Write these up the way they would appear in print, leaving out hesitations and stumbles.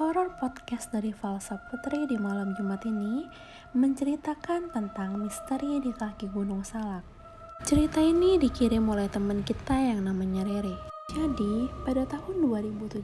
Horor podcast dari Falsa Putri di malam Jumat ini menceritakan tentang misteri di kaki Gunung Salak. Cerita ini dikirim oleh teman kita yang namanya Rere. Jadi, pada tahun 2017,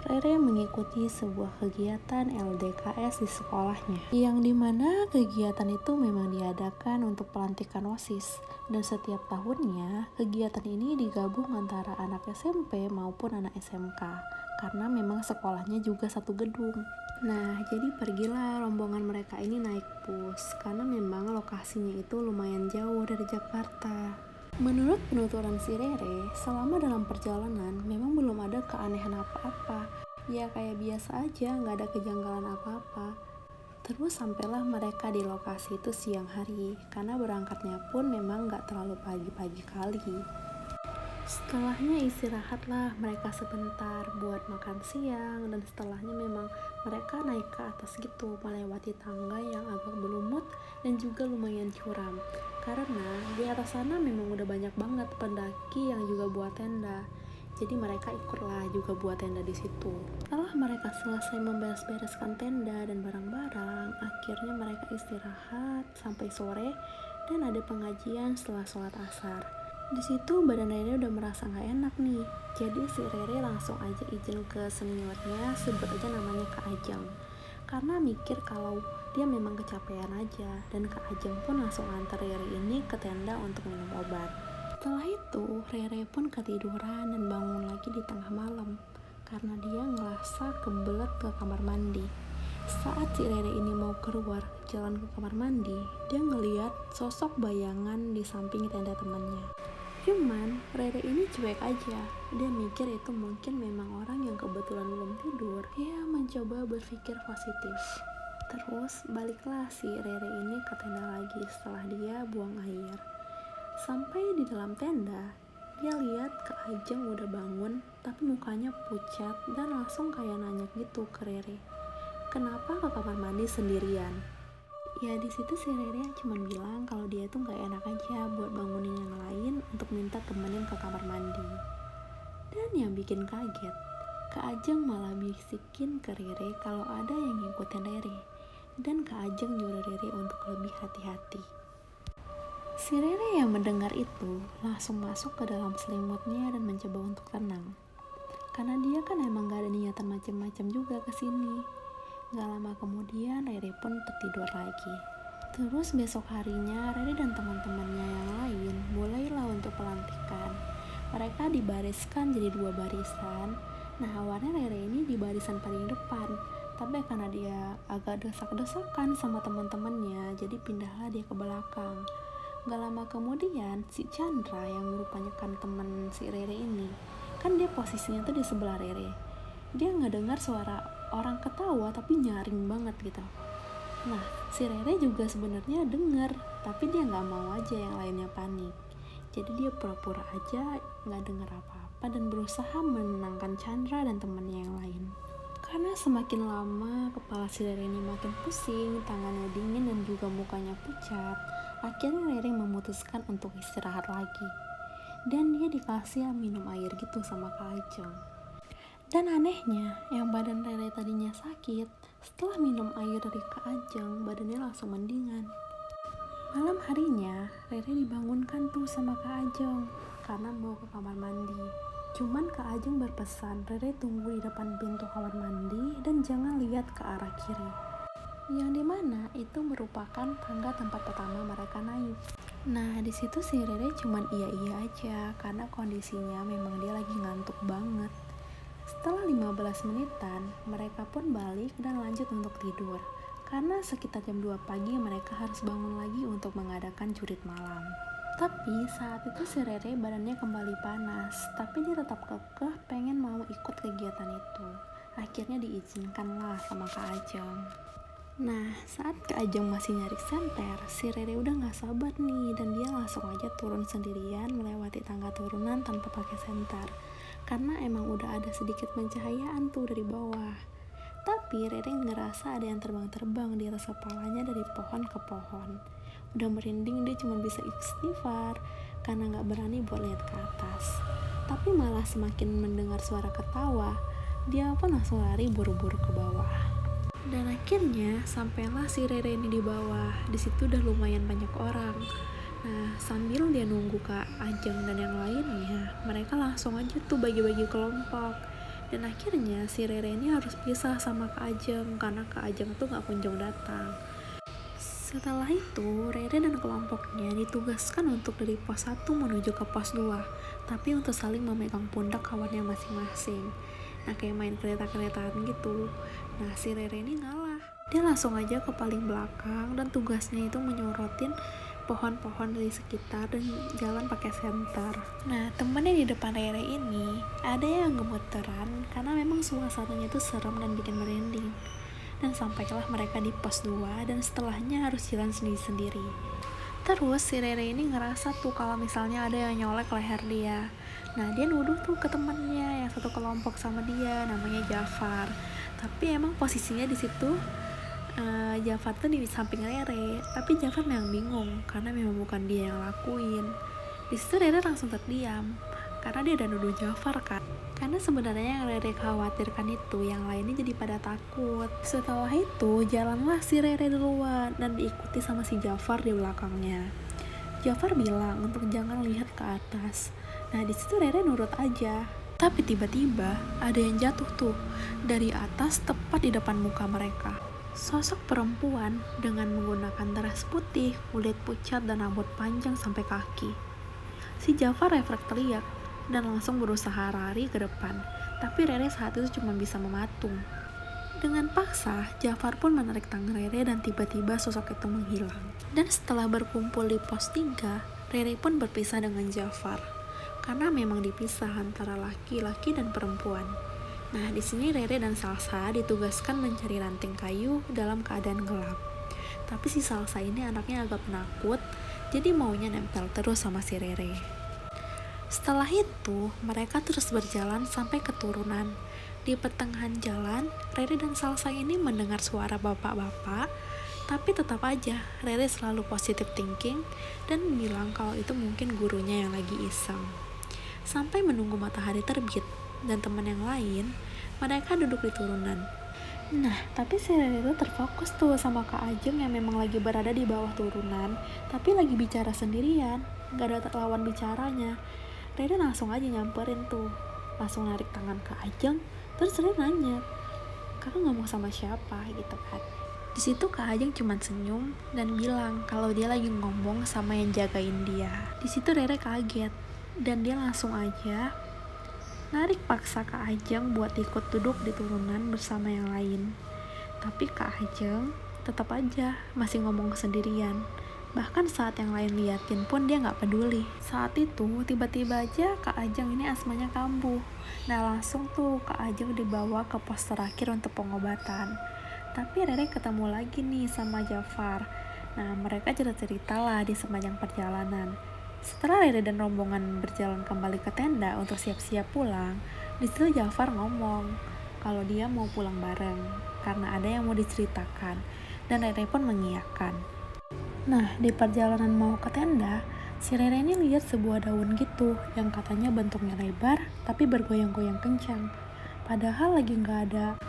Rere mengikuti sebuah kegiatan LDKS di sekolahnya, yang dimana kegiatan itu memang diadakan untuk pelantikan OSIS. Dan setiap tahunnya, kegiatan ini digabung antara anak SMP maupun anak SMK, karena memang sekolahnya juga satu gedung. Nah, jadi pergilah rombongan mereka ini naik bus, karena memang lokasinya itu lumayan jauh dari Jakarta. Menurut penuturan si Rere, selama dalam perjalanan memang belum ada keanehan apa-apa. Ya kayak biasa aja, gak ada kejanggalan apa-apa. Terus sampailah mereka di lokasi itu siang hari, karena berangkatnya pun memang gak terlalu pagi-pagi kali. Setelahnya istirahatlah mereka sebentar buat makan siang, dan setelahnya memang mereka naik ke atas gitu, melewati tangga yang agak berlumut dan juga lumayan curam. Karena di atas sana memang udah banyak banget pendaki yang juga buat tenda. Jadi mereka ikutlah juga buat tenda di situ. Setelah mereka selesai memberes-bereskan tenda dan barang-barang, akhirnya mereka istirahat sampai sore dan ada pengajian setelah sholat asar. Di situ badan Rere udah merasa nggak enak nih, jadi si Rere langsung aja izin ke seniornya, sebut aja namanya Kak Ajeng, karena mikir kalau dia memang kecapean aja, dan Kak Ajeng pun langsung antar Rere ini ke tenda untuk minum obat. Setelah itu Rere pun ketiduran dan bangun lagi di tengah malam, karena dia ngerasa kebelet ke kamar mandi. Saat si Rere ini mau keluar jalan ke kamar mandi, dia ngeliat sosok bayangan di samping tenda temannya. Cuman Rere ini cuek aja, dia mikir itu mungkin memang orang yang kebetulan belum tidur. Dia mencoba berpikir positif. Terus baliklah si Rere ini ke tenda lagi setelah dia buang air. Sampai di dalam tenda, dia lihat Kak Ajeng udah bangun tapi mukanya pucat dan langsung kayak nanya gitu ke Rere, kenapa ke kamar mandi sendirian? Ya di situ si Rere cuma bilang kalau dia tuh nggak enak aja buat bangunin yang lain untuk minta temenin ke kamar mandi. Dan yang bikin kaget, Kak Ajeng malah bisikin ke Rere kalau ada yang ngikutin Rere, dan Kak Ajeng nyuruh Rere untuk lebih hati-hati. Si Rere yang mendengar itu langsung masuk ke dalam selimutnya dan mencoba untuk tenang, karena dia kan emang gak ada niatan macem-macem juga kesini. Gak lama kemudian Rere pun tertidur lagi. Terus besok harinya Rere dan teman-temannya yang lain mulailah untuk pelantikan. Mereka dibariskan jadi 2 barisan. Nah awalnya Rere ini di barisan paling depan, tapi karena dia agak desak-desakan sama teman-temannya, jadi pindahlah dia ke belakang. Gak lama kemudian si Chandra yang merupakan teman si Rere ini, kan dia posisinya tuh di sebelah Rere. Dia ngedengar suara orang ketawa tapi nyaring banget gitu. Nah si Rere juga sebenarnya dengar, tapi dia nggak mau aja yang lainnya panik. Jadi dia pura-pura aja nggak dengar apa-apa dan berusaha menenangkan Chandra dan temannya yang lain. Karena semakin lama kepala si Rere ini makin pusing, tangannya dingin dan juga mukanya pucat, akhirnya Rere memutuskan untuk istirahat lagi. Dan dia dikasih minum air gitu sama Kak Ajeng. Dan anehnya, yang badan Rere tadinya sakit, setelah minum air dari Kak Ajeng, badannya langsung mendingan. Malam harinya, Rere dibangunkan tuh sama Kak Ajeng, karena mau ke kamar mandi. Cuman Kak Ajeng berpesan, Rere tunggu di depan pintu kamar mandi dan jangan lihat ke arah kiri. Yang dimana itu merupakan tangga tempat pertama mereka naik. Nah di situ si Rere cuman iya-iya aja, karena kondisinya memang dia lagi ngantuk banget. Setelah 15 menitan, mereka pun balik dan lanjut untuk tidur. Karena sekitar jam 2 pagi mereka harus bangun lagi untuk mengadakan jurit malam. Tapi saat itu si Rere badannya kembali panas, tapi dia tetap kekeh pengen mau ikut kegiatan itu. Akhirnya diizinkanlah sama Kak Ajeng. Nah saat Kak Ajeng masih nyari senter, si Rere udah gak sabar nih, dan dia langsung aja turun sendirian melewati tangga turunan tanpa pakai senter, karena emang udah ada sedikit pencahayaan tuh dari bawah. Tapi Rere ngerasa ada yang terbang-terbang di atas kepalanya dari pohon ke pohon. Udah merinding, dia cuma bisa istighfar karena gak berani buat lihat ke atas. Tapi malah semakin mendengar suara ketawa, Dia pun langsung lari buru-buru ke bawah. Dan akhirnya sampailah si Rere ini di bawah. Di situ udah lumayan banyak orang. Nah, sambil dia nunggu Kak Ajeng dan yang lainnya, mereka langsung aja tuh bagi-bagi kelompok. Dan akhirnya si Rere ini harus pisah sama Kak Ajeng karena Kak Ajeng tuh gak kunjung datang. Setelah itu, Rere dan kelompoknya ditugaskan untuk dari pos 1 menuju ke pos 2, tapi untuk saling memegang pundak kawannya masing-masing. Nah, kayak main kereta-keretaan gitu. Nah, si Rere ini ngalah. Dia langsung aja ke paling belakang dan tugasnya itu menyorotin pohon-pohon dari sekitar dan jalan pakai senter. Nah, temennya di depan Rere ini ada yang gemeteran karena memang suasananya itu serem dan bikin merinding. Dan sampailah mereka di pos 2 dan setelahnya harus jalan sendiri-sendiri. Terus si Rere ini ngerasa tuh kalau misalnya ada yang nyolek leher dia. Nah, dia nuduh tuh ke temennya yang satu kelompok sama dia, namanya Jafar. Tapi emang posisinya di situ Jafar tuh di samping Rere, tapi Jafar memang bingung karena memang bukan dia yang lakuin. Di situ Rere langsung terdiam karena dia udah nuduh Jafar kan. Karena sebenarnya yang Rere khawatirkan itu yang lainnya jadi pada takut. Setelah itu jalanlah si Rere duluan dan diikuti sama si Jafar di belakangnya. Jafar bilang untuk jangan lihat ke atas. Nah, di situ Rere nurut aja. Tapi tiba-tiba ada yang jatuh tuh dari atas tepat di depan muka mereka. Sosok perempuan dengan menggunakan dress putih, kulit pucat dan rambut panjang sampai kaki. Si Jafar refleks teriak dan langsung berusaha lari ke depan. Tapi Rere saat itu cuma bisa mematung. Dengan paksa, Jafar pun menarik tangan Rere dan tiba-tiba sosok itu menghilang. Dan setelah berkumpul di pos 3, Rere pun berpisah dengan Jafar. Karena memang dipisah antara laki-laki dan perempuan. Nah, di sini Rere dan Salsa ditugaskan mencari ranting kayu dalam keadaan gelap. Tapi si Salsa ini anaknya agak penakut, jadi maunya nempel terus sama si Rere. Setelah itu, mereka terus berjalan sampai ke turunan. Di pertengahan jalan, Rere dan Salsa ini mendengar suara bapak-bapak, tapi tetap aja Rere selalu positive thinking dan bilang kalau itu mungkin gurunya yang lagi iseng. Sampai menunggu matahari terbit dan teman yang lain, mereka duduk di turunan. Nah, tapi si Rere itu terfokus tuh sama Kak Ajeng yang memang lagi berada di bawah turunan, tapi lagi bicara sendirian, gak ada lawan bicaranya. Rere langsung aja nyamperin tuh, langsung narik tangan Kak Ajeng, terus Rere nanya, kakak ngomong sama siapa gitu kan. Di situ Kak Ajeng cuma senyum dan bilang kalau dia lagi ngomong sama yang jagain dia. Di situ Rere kaget dan dia langsung aja narik paksa Kak Ajeng buat ikut duduk di turunan bersama yang lain. Tapi Kak Ajeng tetap aja masih ngomong sendirian. Bahkan saat yang lain liatin pun dia gak peduli. Saat itu tiba-tiba aja Kak Ajeng ini asmanya kambuh. Nah, langsung tuh Kak Ajeng dibawa ke pos terakhir untuk pengobatan. Tapi Rere ketemu lagi nih sama Jafar. Nah, mereka cerita-cerita lah di sepanjang perjalanan. Setelah Rere dan rombongan berjalan kembali ke tenda untuk siap-siap pulang, di situ Jafar ngomong kalau dia mau pulang bareng karena ada yang mau diceritakan, dan Rere pun mengiyakan. Nah, di perjalanan mau ke tenda, si Rere ini lihat sebuah daun gitu yang katanya bentuknya lebar tapi bergoyang-goyang kencang. Padahal lagi nggak ada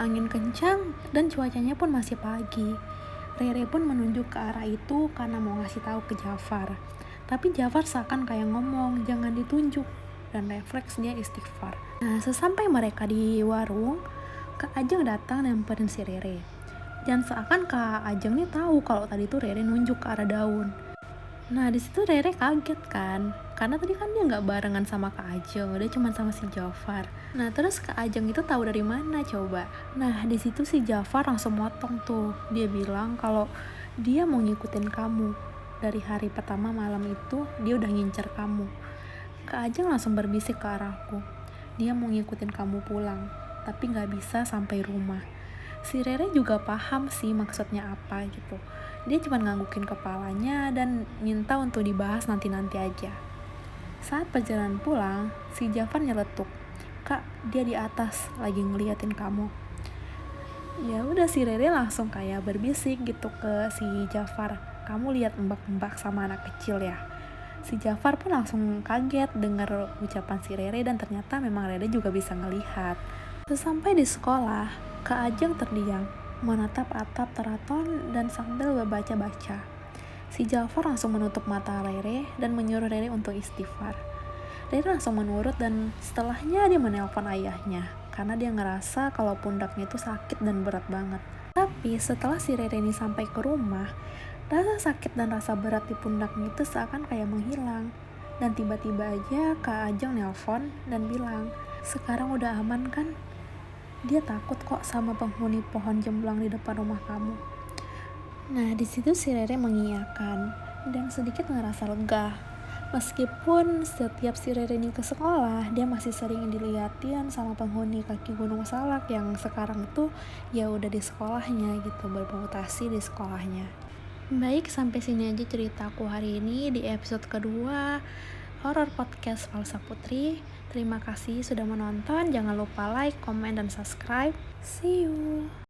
angin kencang dan cuacanya pun masih pagi. Rere pun menunjuk ke arah itu karena mau ngasih tahu ke Jafar. Tapi Jafar seakan kayak ngomong, jangan ditunjuk, dan refleks dia istighfar. Nah, sesampai mereka di warung, Kak Ajeng datang nyamperin si Rere. Dan seakan Kak Ajeng nih tahu kalau tadi tuh Rere nunjuk ke arah daun. Nah, di situ Rere kaget kan, karena tadi kan dia nggak barengan sama Kak Ajeng, dia cuma sama si Jafar. Nah, terus Kak Ajeng itu tahu dari mana coba? Nah, di situ si Jafar langsung motong tuh. Dia bilang kalau dia mau ngikutin kamu. Dari hari pertama malam itu dia udah ngincer kamu. Kak Ajeng langsung berbisik ke arahku. Dia mau ngikutin kamu pulang, tapi gak bisa sampai rumah. Si Rere juga paham sih maksudnya apa gitu. Dia cuma nganggukin kepalanya dan minta untuk dibahas nanti-nanti aja. Saat perjalanan pulang, si Jafar nyeletuk, "Kak, dia di atas lagi ngeliatin kamu." Ya udah, si Rere langsung kayak berbisik gitu ke si Jafar, "Kamu lihat mbak-mbak sama anak kecil ya?" Si Jafar pun langsung kaget dengar ucapan si Rere dan ternyata memang Rere juga bisa ngelihat. Sesampai di sekolah, Kak Ajeng terdiam, menatap atap teraton dan sambil membaca-baca. Si Jafar langsung menutup mata Rere dan menyuruh Rere untuk istighfar. Rere langsung menurut dan setelahnya dia menelpon ayahnya karena dia ngerasa kalau pundaknya itu sakit dan berat banget. Tapi setelah si Rere ini sampai ke rumah, rasa sakit dan rasa berat di pundaknya itu seakan kayak menghilang. Dan tiba-tiba aja Kak Ajeng nelpon dan bilang, "Sekarang udah aman kan? Dia takut kok sama penghuni pohon jemblang di depan rumah kamu." Nah, di situ si Rere mengiyakan dan sedikit ngerasa lega. Meskipun setiap si Rere ini ke sekolah, dia masih sering diliatin sama penghuni kaki Gunung Salak yang sekarang itu ya udah di sekolahnya gitu, bermutasi di sekolahnya. Baik, sampai sini aja ceritaku hari ini di episode kedua Horror Podcast Falsa Putri. Terima kasih sudah menonton. Jangan lupa like, comment, dan subscribe. See you.